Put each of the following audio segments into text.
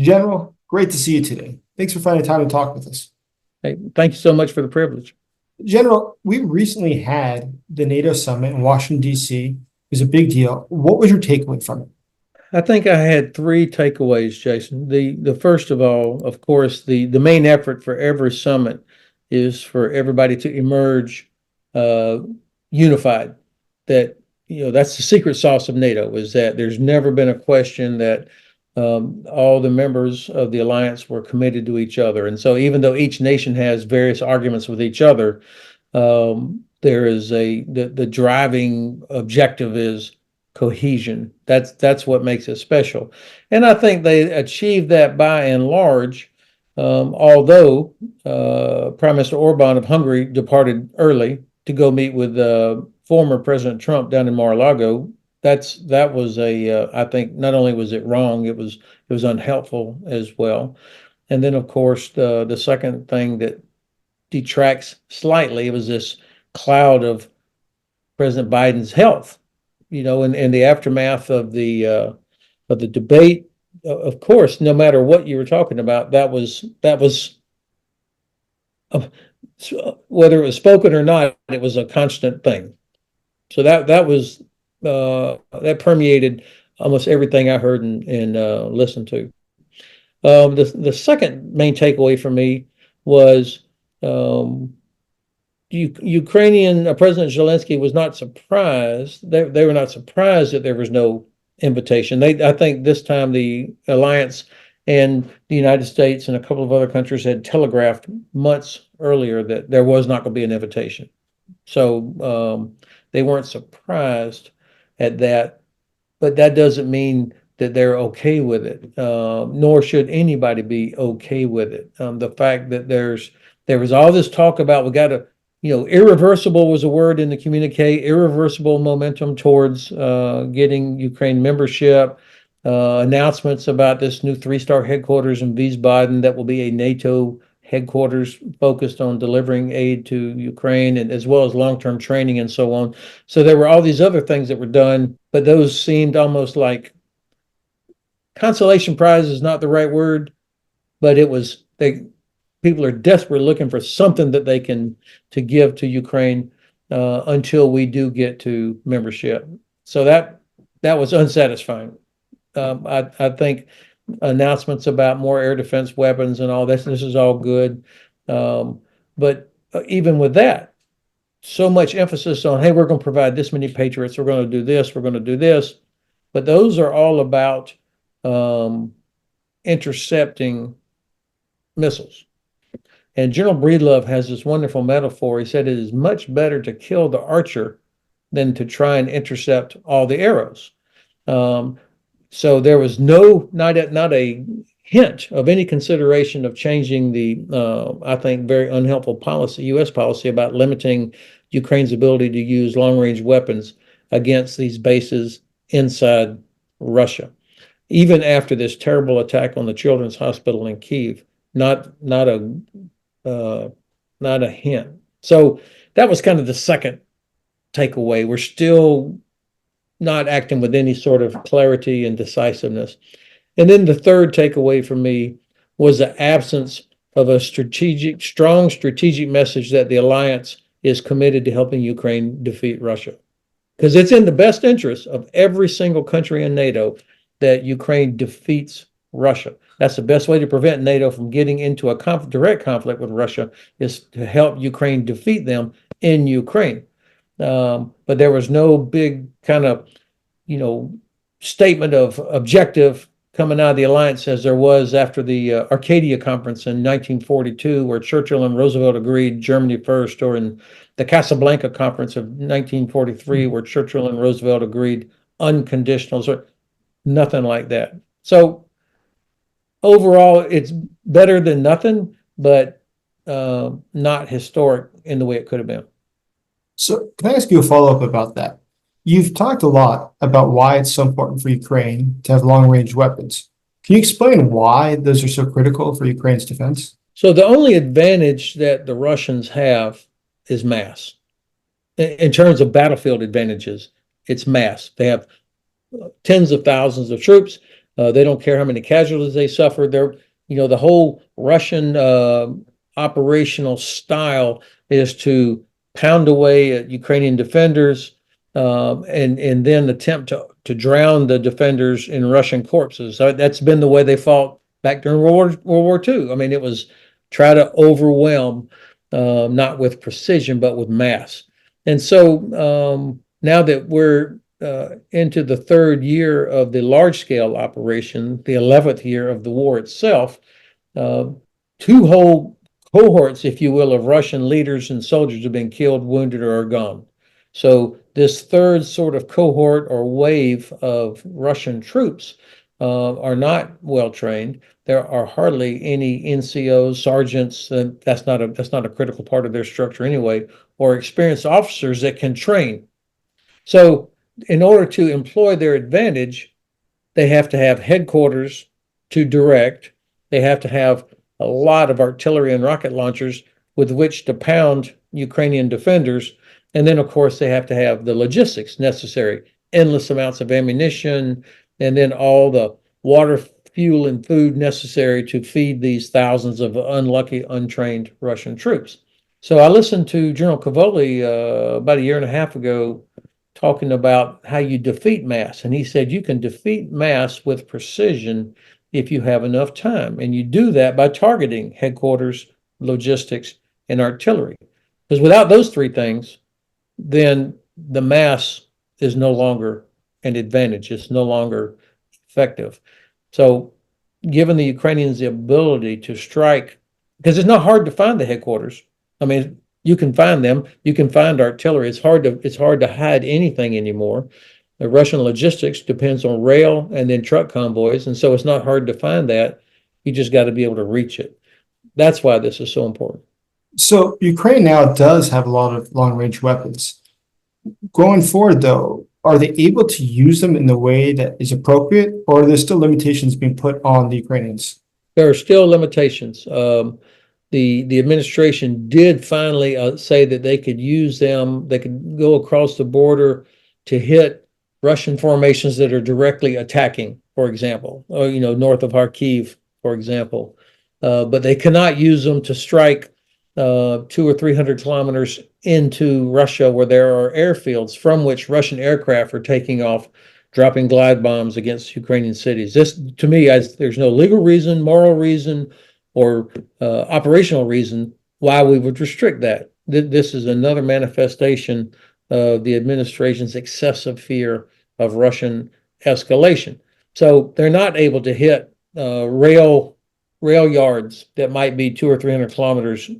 General, great to see you today. Thanks for finding time to talk with us. Hey, thank you so much for the privilege. General, we recently had the NATO summit in Washington, D.C. It was a big deal. What was your takeaway from it? I think I had three takeaways, Jason. The first of all, of course, the main effort for every summit is for everybody to emerge uh, unified. That that's the secret sauce of NATO, is that there's never been a question that all the members of the alliance were committed to each other. And so even though each nation has various arguments with each other, there is the driving objective is cohesion. That's what makes it special. And I think they achieved that by and large, although Prime Minister Orban of Hungary departed early to go meet with former President Trump down in Mar-a-Lago. That was I think not only was it wrong, it was unhelpful as well. And then of course the second thing that detracts slightly, it was this cloud of President Biden's health, in the aftermath of the debate. Of course, no matter what you were talking about, that was uh, whether it was spoken or not, it was a constant thing. So that permeated almost everything I heard and listened to. The second main takeaway for me was Ukrainian President Zelensky was not surprised. They were not surprised that there was no invitation. I think this time the alliance and the United States and a couple of other countries had telegraphed months earlier that there was not going to be an invitation. So they weren't surprised at that, but that doesn't mean that they're okay with it, nor should anybody be okay with it. The fact that there was all this talk about we got to, irreversible was a word in the communique, irreversible momentum towards getting Ukraine membership, announcements about this new three-star headquarters in Wiesbaden that will be a NATO headquarters focused on delivering aid to Ukraine, and as well as long-term training and so on. So there were all these other things that were done, but those seemed almost like consolation prize is not the right word, but people are desperately looking for something that they can to give to Ukraine until we do get to membership. So that was unsatisfying. I think announcements about more air defense weapons and all this is all good, but even with that, so much emphasis on, hey, we're going to provide this many Patriots, we're going to do this, we're going to do this, but those are all about intercepting missiles. And General Breedlove has this wonderful metaphor. He said it is much better to kill the archer than to try and intercept all the arrows. So there was not a hint of any consideration of changing the, I think, very unhelpful U.S. policy about limiting Ukraine's ability to use long-range weapons against these bases inside Russia. Even after this terrible attack on the children's hospital in Kyiv, not a hint. So that was kind of the second takeaway. We're still not acting with any sort of clarity and decisiveness. And then the third takeaway for me was the absence of a strong strategic message that the alliance is committed to helping Ukraine defeat Russia. Because it's in the best interest of every single country in NATO that Ukraine defeats Russia. That's the best way to prevent NATO from getting into a direct conflict with Russia, is to help Ukraine defeat them in Ukraine. But there was no big kind of, statement of objective coming out of the alliance as there was after the Arcadia Conference in 1942, where Churchill and Roosevelt agreed Germany first, or in the Casablanca Conference of 1943, where Churchill and Roosevelt agreed unconditional. So nothing like that. So overall, it's better than nothing, but not historic in the way it could have been. So can I ask you a follow-up about that? You've talked a lot about why it's so important for Ukraine to have long-range weapons. Can you explain why those are so critical for Ukraine's defense? So the only advantage that the Russians have is mass. In terms of battlefield advantages, it's mass. They have tens of thousands of troops. They don't care how many casualties they suffer. The whole Russian operational style is to pound away at Ukrainian defenders, and then attempt to drown the defenders in Russian corpses. So that's been the way they fought back during World War II. I mean, it was try to overwhelm, not with precision, but with mass. And so now that we're into the third year of the large-scale operation, the 11th year of the war itself, two whole cohorts, if you will, of Russian leaders and soldiers have been killed, wounded, or are gone. So this third sort of cohort or wave of Russian troops are not well trained. There are hardly any NCOs, sergeants, and that's not a critical part of their structure anyway, or experienced officers that can train. So in order to employ their advantage, they have to have headquarters to direct. They have to have a lot of artillery and rocket launchers with which to pound Ukrainian defenders. And then, of course, they have to have the logistics necessary, endless amounts of ammunition, and then all the water, fuel, and food necessary to feed these thousands of unlucky, untrained Russian troops. So I listened to General Cavoli about a year and a half ago talking about how you defeat mass. And he said you can defeat mass with precision if you have enough time. And you do that by targeting headquarters, logistics, and artillery. Because without those three things, then the mass is no longer an advantage. It's no longer effective. So giving the Ukrainians the ability to strike, because it's not hard to find the headquarters. I mean, you can find them. You can find artillery. It's hard to hide anything anymore. The Russian logistics depends on rail and then truck convoys, and so it's not hard to find that. You just got to be able to reach it. That's why this is so important. So Ukraine now does have a lot of long-range weapons. Going forward, though, are they able to use them in the way that is appropriate, or are there still limitations being put on the Ukrainians? There are still limitations. The administration did finally say that they could use them. They could go across the border to hit Russian formations that are directly attacking, for example, or north of Kyiv, for example. But they cannot use them to strike 200 or 300 kilometers into Russia, where there are airfields from which Russian aircraft are taking off, dropping glide bombs against Ukrainian cities. This, to me, there's no legal reason, moral reason, or operational reason why we would restrict that. This is another manifestation of the administration's excessive fear of Russian escalation. So they're not able to hit rail yards that might be 200 or 300 kilometers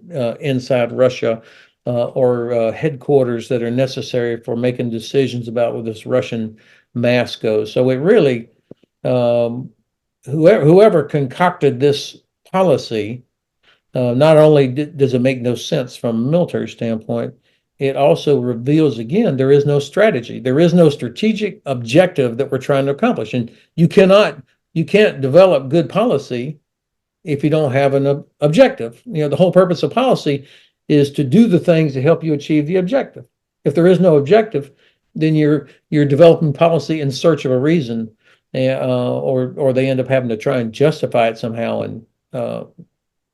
inside Russia, or headquarters that are necessary for making decisions about where this Russian mass goes. So it really, whoever concocted this policy, not only does it make no sense from a military standpoint, it also reveals again there is no strategy. There is no strategic objective that we're trying to accomplish. And you can't develop good policy if you don't have an objective. The whole purpose of policy is to do the things to help you achieve the objective. If there is no objective, then you're developing policy in search of a reason, or they end up having to try and justify it somehow, and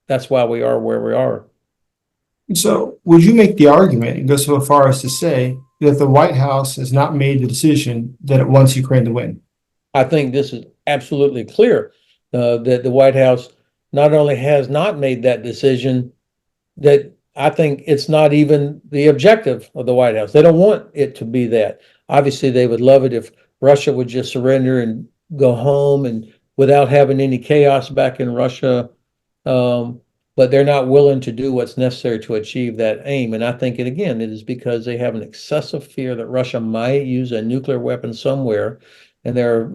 that's why we are where we are. So would you make the argument and go so far as to say that the White House has not made the decision that it wants Ukraine to win? I think this is absolutely clear, that the White House not only has not made that decision, that I think it's not even the objective of the White House. They don't want it to be that. Obviously, they would love it if Russia would just surrender and go home and without having any chaos back in Russia. But they're not willing to do what's necessary to achieve that aim. And I think it is because they have an excessive fear that Russia might use a nuclear weapon somewhere. And there's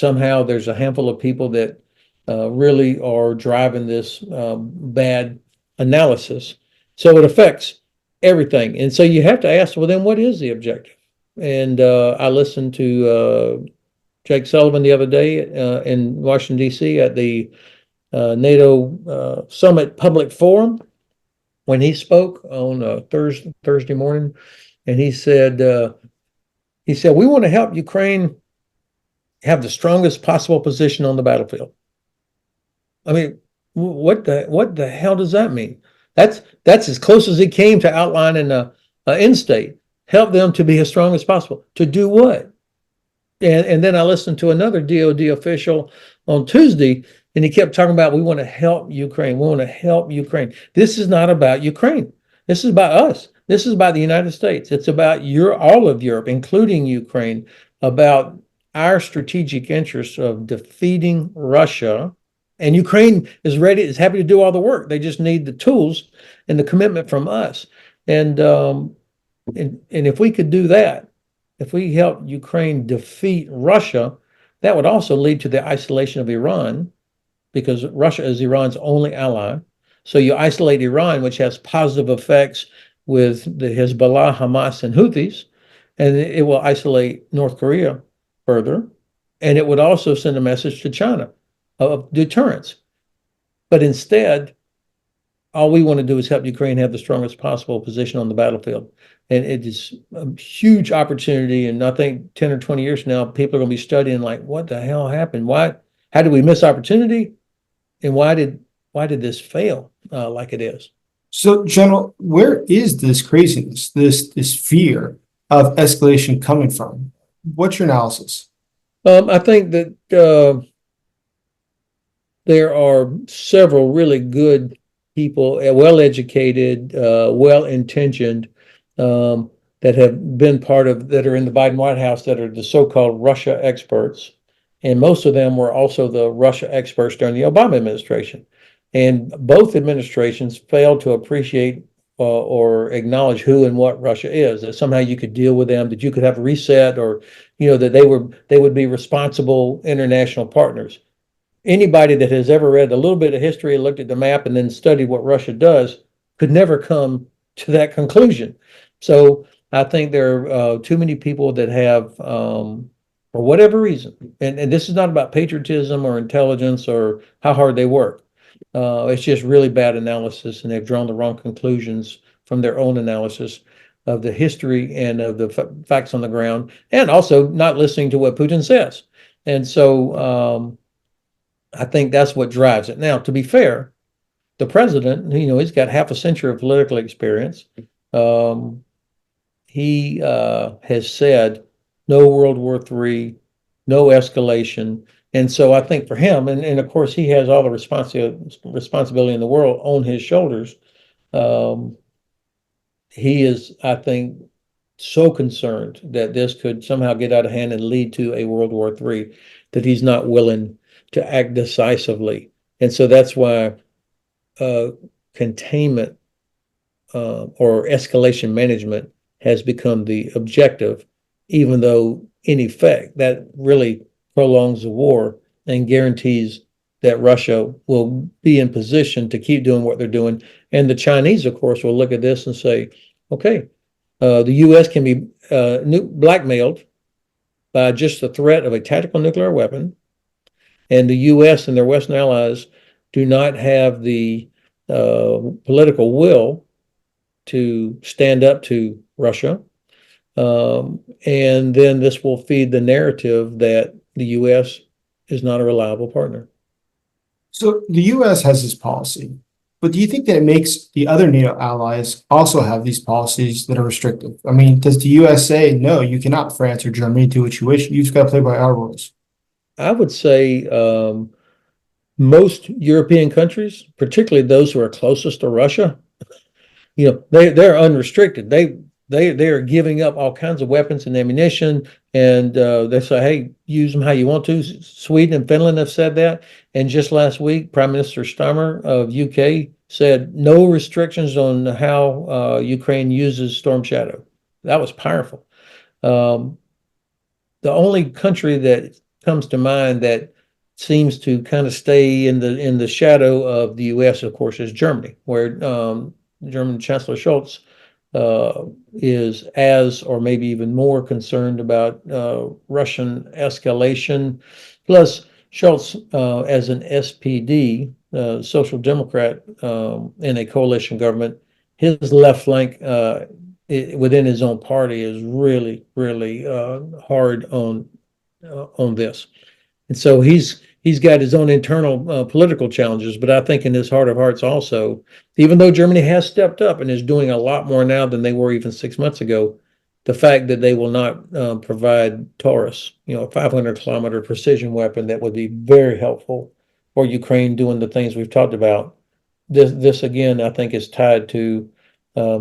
a handful of people that really are driving this bad analysis. So it affects everything. And so you have to ask, well, then what is the objective? And I listened to Jake Sullivan the other day in Washington, D.C. at the NATO Summit Public Forum when he spoke on Thursday morning. And he said, we want to help Ukraine have the strongest possible position on the battlefield. I mean, what the hell does that mean? That's as close as it came to outlining a end state. Help them to be as strong as possible. To do what? And then I listened to another DOD official on Tuesday, and he kept talking about, we want to help Ukraine. We want to help Ukraine. This is not about Ukraine. This is about us. This is about the United States. It's about all of Europe, including Ukraine, about our strategic interests of defeating Russia. And Ukraine is happy to do all the work. They just need the tools and the commitment from us. And if we could do that, if we help Ukraine defeat Russia, that would also lead to the isolation of Iran, because Russia is Iran's only ally. So you isolate Iran, which has positive effects with the Hezbollah, Hamas, and Houthis, and it will isolate North Korea further. And it would also send a message to China of deterrence. But instead, all we want to do is help Ukraine have the strongest possible position on the battlefield. And it is a huge opportunity. And I think 10 or 20 years from now, people are going to be studying like, what the hell happened? How did we miss opportunity? And why did this fail like it is? So, General, where is this craziness, this fear of escalation coming from? What's your analysis? I think that there are several really good people, well-educated, well-intentioned, that have been that are in the Biden White House, that are the so-called Russia experts. And most of them were also the Russia experts during the Obama administration. And both administrations failed to appreciate or acknowledge who and what Russia is, that somehow you could deal with them, that you could have a reset, or, that they would be responsible international partners. Anybody that has ever read a little bit of history, looked at the map, and then studied what Russia does could never come to that conclusion. So I think there are too many people that have, for whatever reason, and this is not about patriotism or intelligence or how hard they work. It's just really bad analysis, and they've drawn the wrong conclusions from their own analysis of the history and of the facts on the ground, and also not listening to what Putin says. And so I think that's what drives it. Now, to be fair, the president, he's got half a century of political experience. He has said no World War III, no escalation. And so I think for him, and of course he has all the responsibility in the world on his shoulders. He is, I think, so concerned that this could somehow get out of hand and lead to a World War III that he's not willing to act decisively. And so that's why containment or escalation management has become the objective, even though in effect that really prolongs the war and guarantees that Russia will be in position to keep doing what they're doing. And the Chinese, of course, will look at this and say, okay, the U.S. can be blackmailed by just the threat of a tactical nuclear weapon, and the U.S. and their Western allies do not have the political will to stand up to Russia. And then this will feed the narrative that the U.S. is not a reliable partner. So the U.S. has this policy, but do you think that it makes the other NATO allies also have these policies that are restrictive? I mean, does the U.S. say, no, you cannot, France or Germany, do what you wish? You've got to play by our rules. I would say most European countries, particularly those who are closest to Russia, they're unrestricted. They are giving up all kinds of weapons and ammunition, and they say, hey, use them how you want to. Sweden and Finland have said that. And just last week, Prime Minister Starmer of UK said no restrictions on how Ukraine uses Storm Shadow. That was powerful. The only country that comes to mind that seems to kind of stay in the shadow of the U.S., of course, is Germany, where German Chancellor Scholz is as, or maybe even more concerned about Russian escalation. Plus, Scholz, as an SPD, Social Democrat in a coalition government, his left flank within his own party is really, really hard on on this. And so he's got his own internal political challenges, but I think in his heart of hearts also, even though Germany has stepped up and is doing a lot more now than they were even 6 months ago, the fact that they will not provide Taurus, a 500-kilometer precision weapon that would be very helpful for Ukraine doing the things we've talked about. This again, I think, is tied to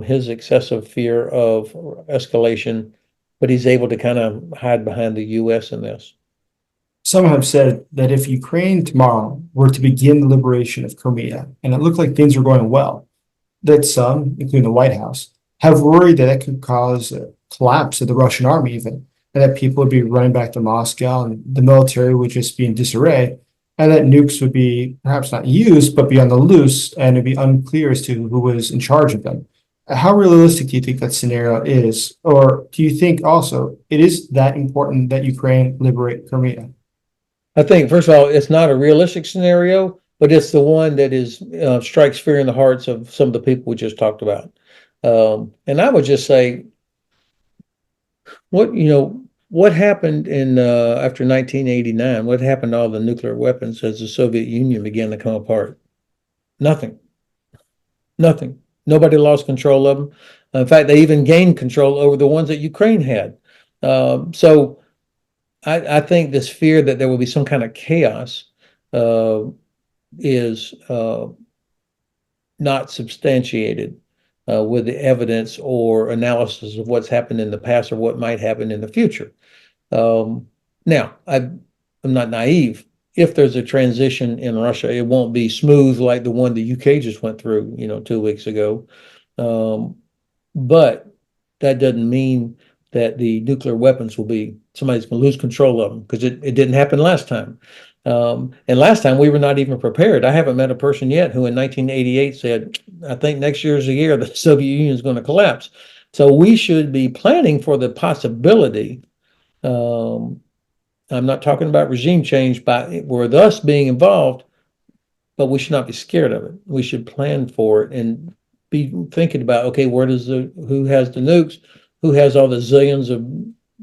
his excessive fear of escalation, but he's able to kind of hide behind the U.S. in this. Some have said that if Ukraine tomorrow were to begin the liberation of Crimea, and it looked like things were going well, that some, including the White House, have worried that it could cause a collapse of the Russian army even, and that people would be running back to Moscow and the military would just be in disarray, and that nukes would be perhaps not used, but be on the loose, and it'd be unclear as to who was in charge of them. How realistic do you think that scenario is? Or do you think also it is that important that Ukraine liberate Crimea? I think, first of all, it's not a realistic scenario, but it's the one that is strikes fear in the hearts of some of the people we just talked about. And I would just say, what happened in after 1989? What happened to all the nuclear weapons as the Soviet Union began to come apart? Nothing. Nothing. Nobody lost control of them. In fact, they even gained control over the ones that Ukraine had. So I think this fear that there will be some kind of chaos is not substantiated with the evidence or analysis of what's happened in the past or what might happen in the future. Now, I'm not naive. If there's a transition in Russia, it won't be smooth like the one the UK just went through, 2 weeks ago. But that doesn't mean that the nuclear weapons somebody's going to lose control of them, because it didn't happen last time. And last time we were not even prepared. I haven't met a person yet who in 1988 said, I think next year's the year the Soviet Union is going to collapse. So we should be planning for the possibility. I'm not talking about regime change with us being involved, but we should not be scared of it. We should plan for it and be thinking about, okay, who has the nukes? Who has all the zillions of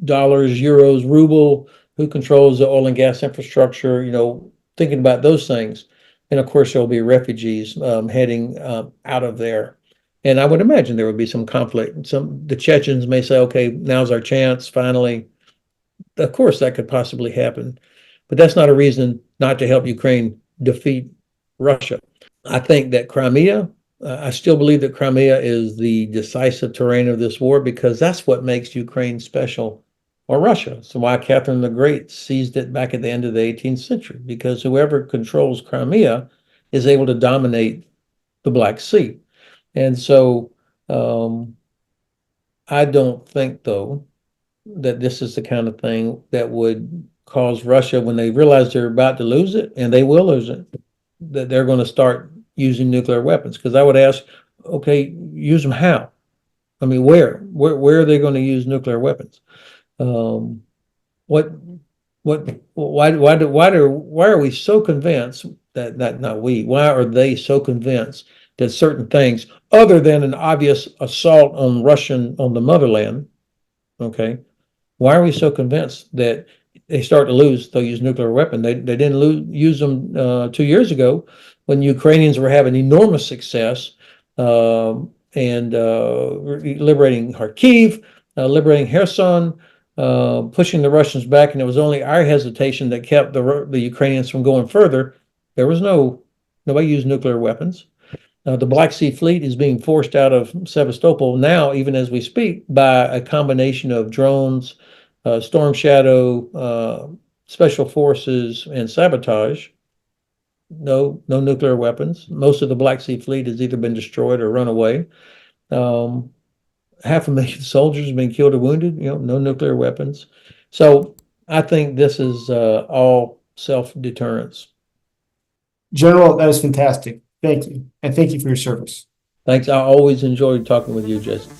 dollars, euros, ruble? Who controls the oil and gas infrastructure? Thinking about those things. And of course, there'll be refugees heading out of there. And I would imagine there would be some conflict. The Chechens may say, okay, now's our chance, finally. Of course, that could possibly happen. But that's not a reason not to help Ukraine defeat Russia. I think that I still believe that Crimea is the decisive terrain of this war, because that's what makes Ukraine special or Russia. So why Catherine the Great seized it back at the end of the 18th century, because whoever controls Crimea is able to dominate the Black Sea. And so I don't think, though, that this is the kind of thing that would cause Russia, when they realize they're about to lose it, and they will lose it, that they're going to start using nuclear weapons. Because I would ask, okay, use them how? I mean, where are they going to use nuclear weapons? Why are we so convinced why are they so convinced that certain things, other than an obvious assault on the motherland, okay, why are we so convinced that they start to lose, they'll use nuclear weapon? They didn't use them 2 years ago, when Ukrainians were having enormous success and liberating Kyiv, liberating Kherson, pushing the Russians back, and it was only our hesitation that kept the Ukrainians from going further. There was nobody used nuclear weapons. The Black Sea Fleet is being forced out of Sevastopol now, even as we speak, by a combination of drones, Storm Shadow, special forces, and sabotage. No nuclear weapons. Most of the Black Sea Fleet has either been destroyed or run away. 500,000 soldiers have been killed or wounded. No nuclear weapons. So I think this is all self-deterrence. General, that was fantastic. Thank you. And thank you for your service. Thanks. I always enjoyed talking with you, Jason.